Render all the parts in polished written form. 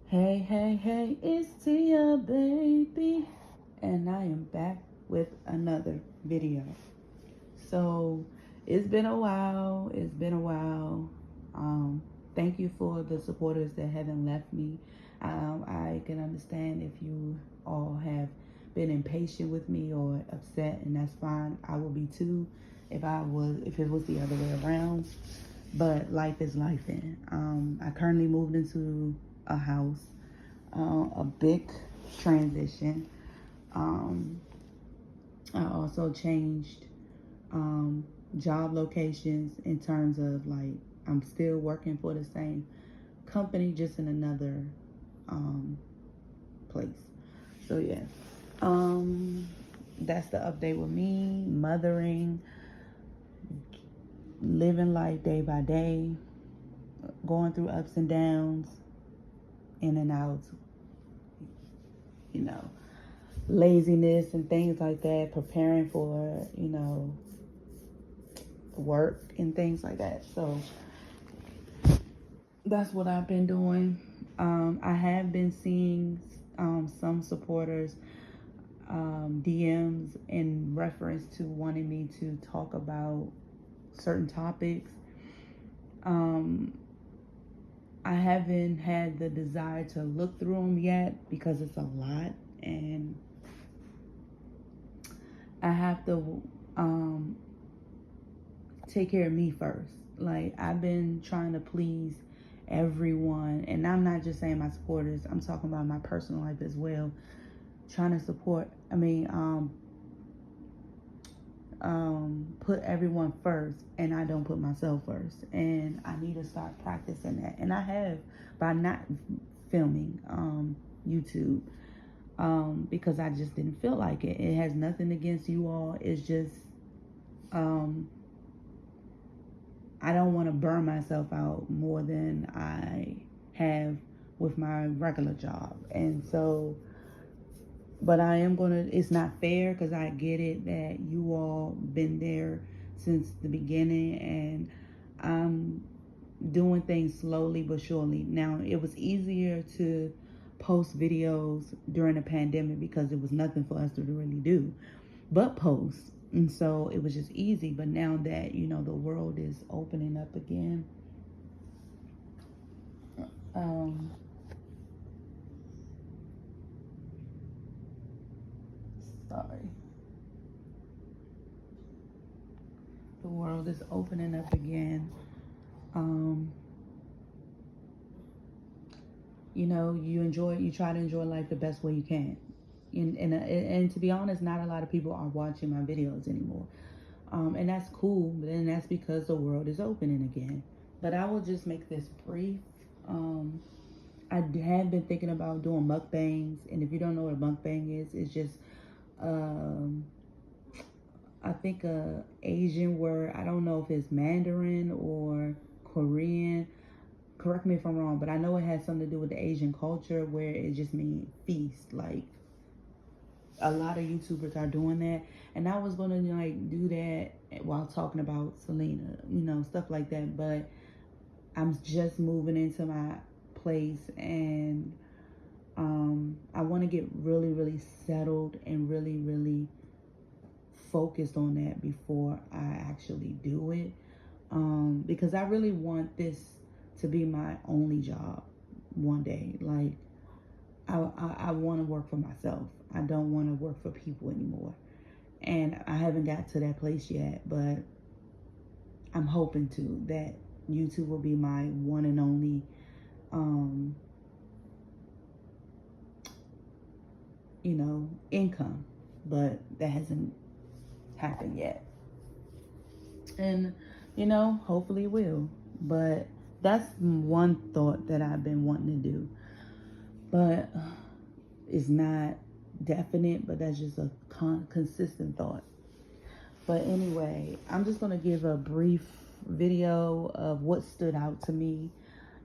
Hey, hey, hey, it's Tia, baby. And I am back with another video. So, it's been a while. It's been a while. Thank you for the supporters that haven't left me. I can understand if you all have been impatient with me or upset, and that's fine. I will be too if it was the other way around. But life is life. I currently moved into a house, a big transition. I also changed job locations in terms of like I'm still working for the same company, just in another place. So yeah, that's the update with me, mothering, living life day by day, going through ups and downs, in and out, you know, laziness and things like that, preparing for, work and things like that. So that's what I've been doing. I have been seeing some supporters DMs in reference to wanting me to talk about certain topics. I haven't had the desire to look through them yet because it's a lot, and I have to take care of me first. Like, I've been trying to please everyone, and I'm not just saying my supporters, I'm talking about my personal life as well. Trying to put everyone first, and I don't put myself first, and I need to start practicing that. And I have, by not filming YouTube, because I just didn't feel like it. It has nothing against you all. It's just I don't want to burn myself out more than I have with my regular job. And so, but I am going to, it's not fair because I get it that you all been there since the beginning, and I'm doing things slowly but surely. Now, it was easier to post videos during the pandemic because there was nothing for us to really do but post. And so it was just easy. But now that, the world is opening up again, sorry. The world is opening up again. You try to enjoy life the best way you can. And to be honest, not a lot of people are watching my videos anymore. And that's cool, and that's because the world is opening again. But I will just make this brief. I have been thinking about doing mukbangs, and if you don't know what a mukbang is, it's just, I think a Asian word. I don't know if it's Mandarin or Korean. Correct me if I'm wrong, but I know it has something to do with the Asian culture where it just means feast. Like, a lot of YouTubers are doing that, and I was gonna do that while talking about Selena, stuff like that. But I'm just moving into my place, and I want to get really, really settled and really, really focused on that before I actually do it, because I really want this to be my only job one day. Like, I want to work for myself. I don't want to work for people anymore. And I haven't got to that place yet, but I'm hoping to, that YouTube will be my one and only, income. But that hasn't happened yet. And, hopefully it will. But that's one thought that I've been wanting to do. But it's not definite, but that's just a consistent thought. But anyway, I'm just going to give a brief video of what stood out to me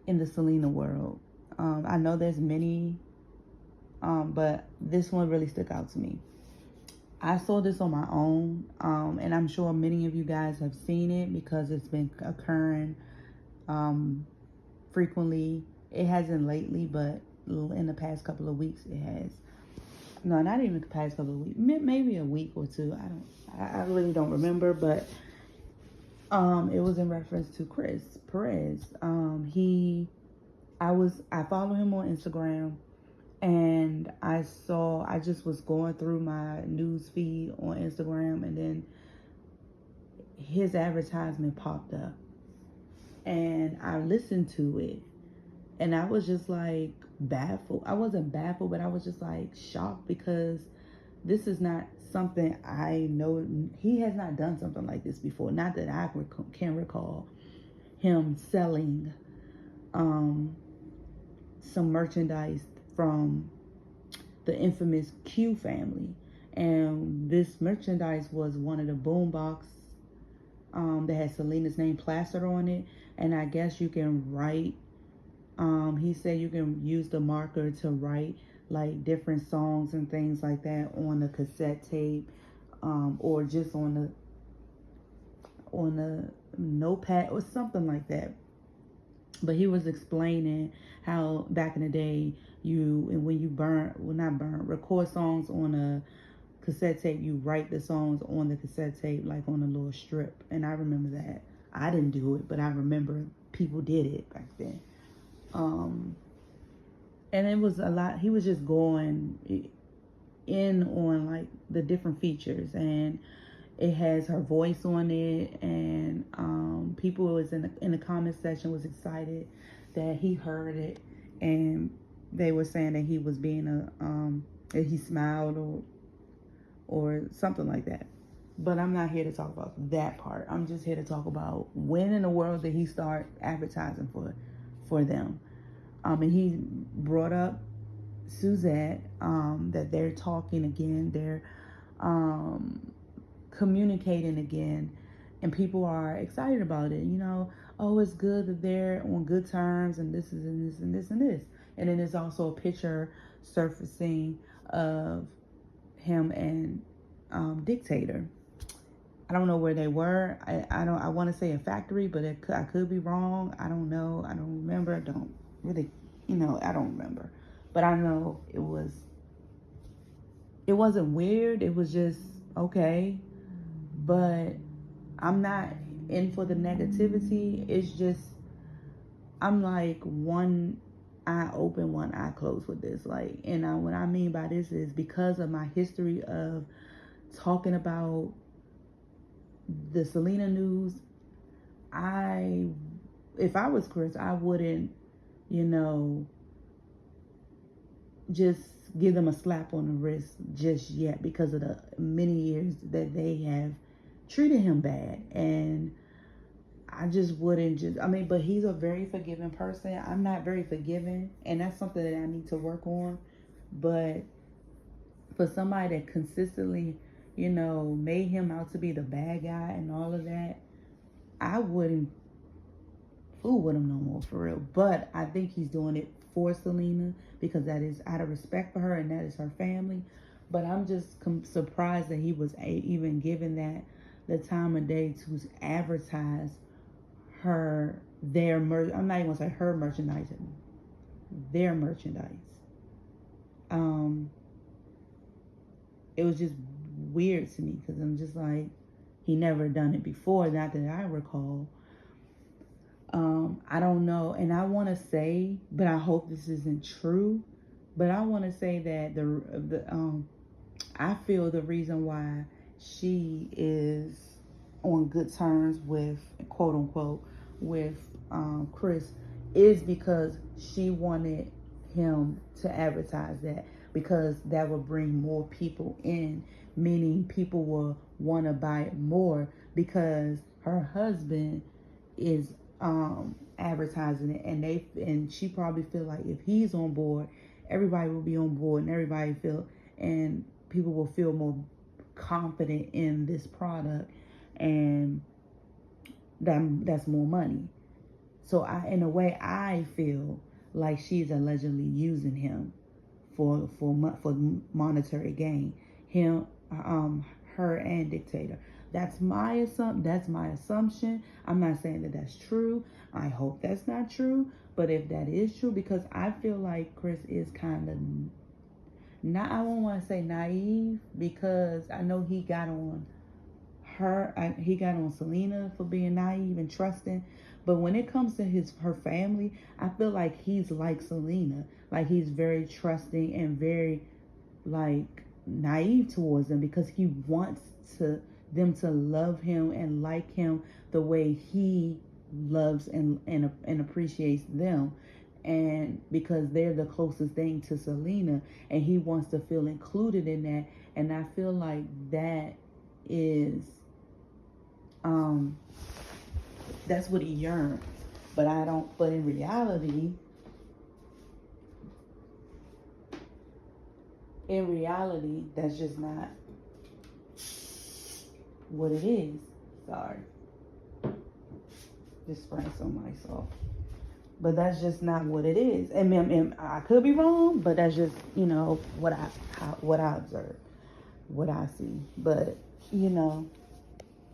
in the Selena world. I know there's many, but this one really stuck out to me. I saw this on my own, and I'm sure many of you guys have seen it because it's been occurring frequently. It hasn't lately, but in the past couple of weeks. It has. No, not even the past couple of weeks. Maybe a week or two. I really don't remember, but it was in reference to Chris Perez. I follow him on Instagram, and I just was going through my news feed on Instagram, and then his advertisement popped up, and I listened to it, and I was just like baffled. I wasn't baffled, but I was just like shocked, because this is not something I know. He has not done something like this before. Not that I can recall him selling some merchandise from the infamous Q family. And this merchandise was one of the boombox that had Selena's name plastered on it. And I guess you can write, he said you can use the marker to write like different songs and things like that on the cassette tape, or just on the notepad or something like that. But he was explaining how back in the day, when you record songs on a cassette tape, you write the songs on the cassette tape like on a little strip. And I remember that. I didn't do it, but I remember people did it back then. And it was a lot. He was just going in on like the different features, and it has her voice on it, and people was in the comment section was excited that he heard it, and they were saying that he was being that he smiled or something like that. But I'm not here to talk about that part. I'm just here to talk about when in the world did he start advertising for them. And he brought up Suzette, that they're talking again, they're communicating again, and people are excited about it. Oh, it's good that they're on good terms, and this is and this and this and this. And then there's also a picture surfacing of him and Dictator. I don't know where they were. I want to say a factory, but I could be wrong. I don't know. I don't remember. I don't really, I don't remember. But I know it wasn't weird. It was just okay. But I'm not in for the negativity. It's just, I'm like one eye open, one eye closed with this. Like, and what I mean by this is because of my history of talking about the Selena news, if I was Chris, I wouldn't, just give them a slap on the wrist just yet, because of the many years that they have treated him bad. And I just wouldn't but he's a very forgiving person. I'm not very forgiving, and that's something that I need to work on. But for somebody that consistently, made him out to be the bad guy and all of that, I wouldn't fool with him no more, for real. But I think he's doing it for Selena, because that is out of respect for her, and that is her family. But I'm just surprised that he was even given that the time of day to advertise I'm not even gonna say her merchandise, their merchandise. It was just weird to me, because I'm just like, he never done it before, not that I recall. I don't know, and I want to say, but I hope this isn't true, but I want to say that I feel the reason why she is on good terms with, quote unquote, with Chris, is because she wanted him to advertise that, because that would bring more people in, meaning people will want to buy it more, because her husband is advertising it, and she probably feel like if he's on board, everybody will be on board, and people will feel more confident in this product, and that's more money. So in a way, I feel like she's allegedly using him for monetary gain. Her and Dictator. That's my assumption. I'm not saying that that's true. I hope that's not true, But if that is true, because I feel like Chris is kind of not, I won't want to say naive, because I know he got on he got on Selena for being naive and trusting. But when it comes to her family, I feel like he's like Selena. Like, he's very trusting and very, like, naive towards them, because he wants them to love him and like him the way he loves and appreciates them. And because they're the closest thing to Selena, and he wants to feel included in that. And I feel like that is that's what he yearns. But in reality, that's just not what it is. Sorry, just spraying some Lysol. But that's just not what it is. And I could be wrong, but that's just, what I observe, what I see. But,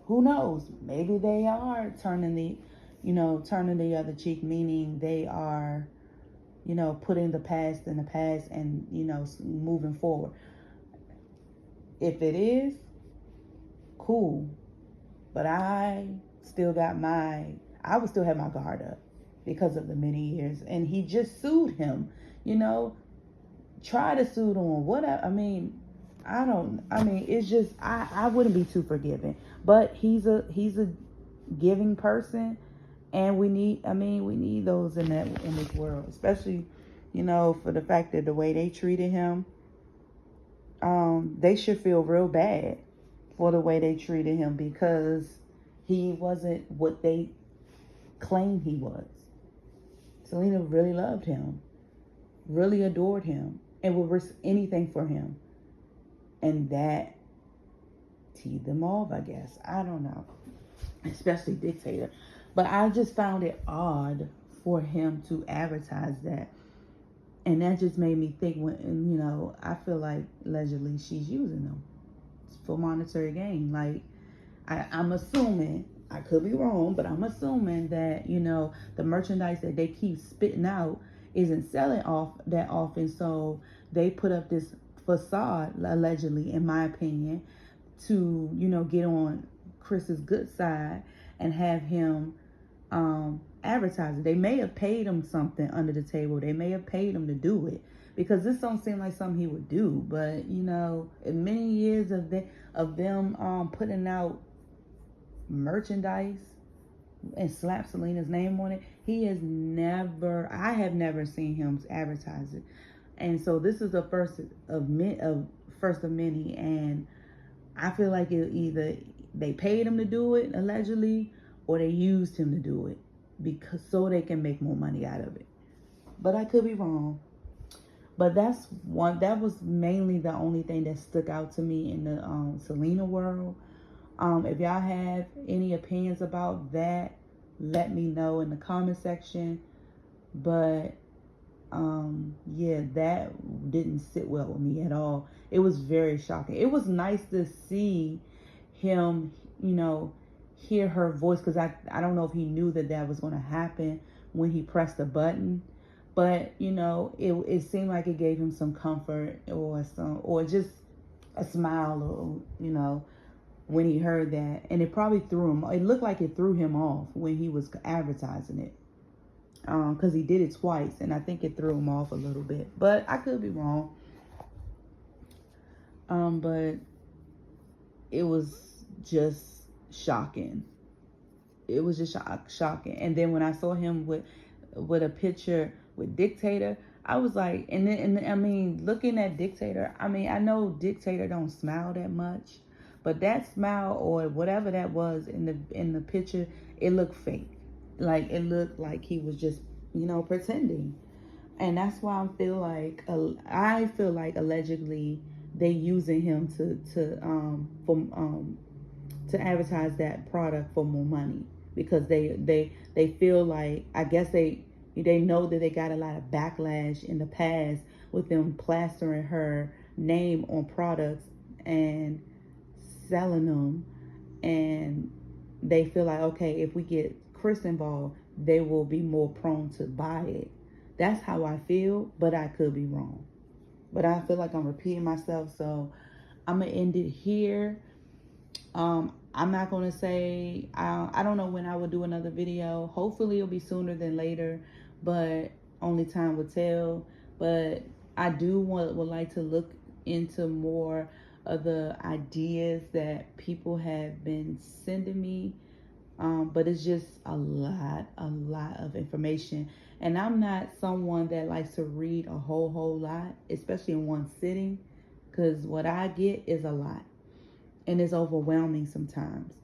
who knows? Maybe they are turning the other cheek, meaning they are, putting the past in the past and, moving forward. If it is, cool. But I would still have my guard up because of the many years. And he just sued him, try to sue him. It's just, I wouldn't be too forgiving. But he's a giving person, and we need those in this world, especially, for the fact that the way they treated him, they should feel real bad for the way they treated him, because he wasn't what they claimed he was. Selena really loved him, really adored him, and would risk anything for him. And that teed them off, I guess. I don't know. Especially Dictator. But I just found it odd for him to advertise that. And that just made me think, I feel like allegedly she's using them for monetary gain. Like, I'm assuming, I could be wrong, but I'm assuming that, the merchandise that they keep spitting out isn't selling off that often. So they put up this facade, allegedly, in my opinion, to, get on Chris's good side and have him advertising. They may have paid him something under the table. They may have paid him to do it, because this don't seem like something he would do. But, in many years of them putting out merchandise and slap Selena's name on it, I have never seen him advertise it. And so this is the first of many, and I feel like either they paid him to do it, allegedly, or they used him to do it so they can make more money out of it. But I could be wrong. But that was mainly the only thing that stuck out to me in the Selena world. If y'all have any opinions about that, let me know in the comment section. But that didn't sit well with me at all. It was very shocking. It was nice to see him, hear her voice, because I don't know if he knew that was going to happen when he pressed the button. But, it seemed like it gave him some comfort, or just a smile, when he heard that. And it probably it looked like it threw him off when he was advertising it. Because he did it twice, and I think it threw him off a little bit. But I could be wrong. But it was just shocking. It was just shocking. And then when I saw him with a picture with Dictator, I was like, looking at Dictator, I know Dictator don't smile that much, but that smile or whatever that was in the picture, it looked fake. Like, it looked like he was just, pretending. And that's why I feel like allegedly they using him to advertise that product for more money, because they feel like, I guess they know that they got a lot of backlash in the past with them plastering her name on products and selling them. And they feel like, okay, if we get Chris involved, they will be more prone to buy it. That's how I feel, but I could be wrong. But I feel like I'm repeating myself, so I'm gonna end it here. I'm not gonna say I don't know when I will do another video. Hopefully it'll be sooner than later, but only time will tell. But I would like to look into more of the ideas that people have been sending me. But it's just a lot of information. And I'm not someone that likes to read a whole lot, especially in one sitting, because what I get is a lot. And it's overwhelming sometimes.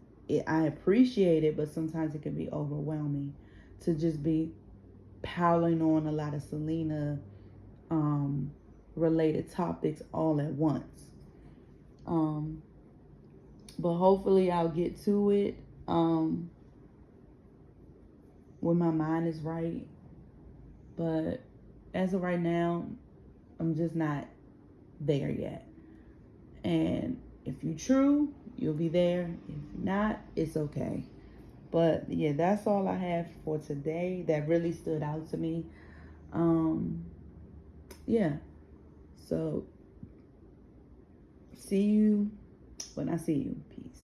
I appreciate it, but sometimes it can be overwhelming to just be piling on a lot of Selena related topics all at once. But hopefully I'll get to it when my mind is right. But as of right now, I'm just not there yet. And if you're true, you'll be there. If not, it's okay. But yeah, that's all I have for today that really stood out to me. Yeah. So see you when I see you. Peace.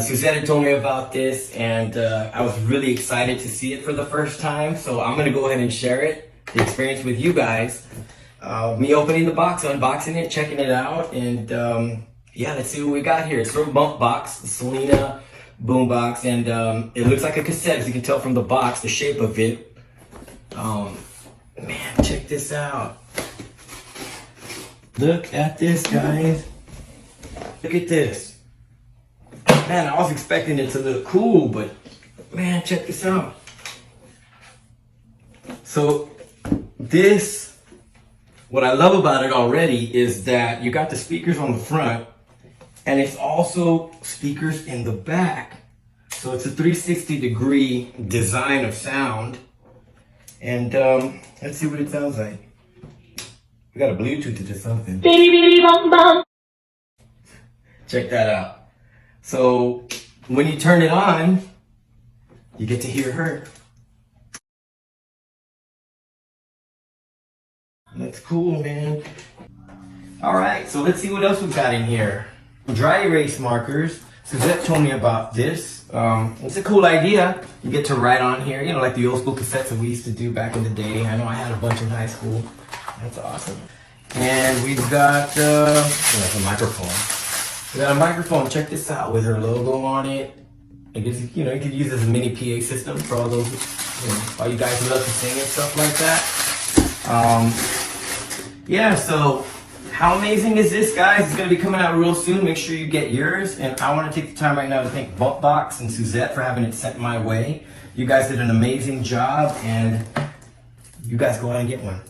Suzette told me about this, and I was really excited to see it for the first time. So I'm gonna go ahead and share it, the experience with you guys. Me opening the box, unboxing it, checking it out, and yeah, let's see what we got here. It's from Bump Box, the Selena boombox, and it looks like a cassette, as you can tell from the box, the shape of it. Man, check this out. Look at this, guys. Look at this. Man, I was expecting it to look cool, but man, check this out. So this, what I love about it already is that you got the speakers on the front, and it's also speakers in the back. So it's a 360-degree design of sound. And let's see what it sounds like. We got a Bluetooth to something. Check that out. So when you turn it on, you get to hear her. That's cool, man. All right, so let's see what else we've got in here. Dry erase markers. Suzette told me about this. It's a cool idea. You get to write on here, you know, like the old school cassettes that we used to do back in the day. I know I had a bunch in high school. That's awesome. And we've got a microphone. We got a microphone. Check this out with her logo on it. I guess, you know, you could use it as a mini PA system for all those, you know, all you guys who love to sing and stuff like that. Yeah, so how amazing is this, guys? It's going to be coming out real soon. Make sure you get yours. And I want to take the time right now to thank Bump Box and Suzette for having it sent my way. You guys did an amazing job, and you guys go out and get one.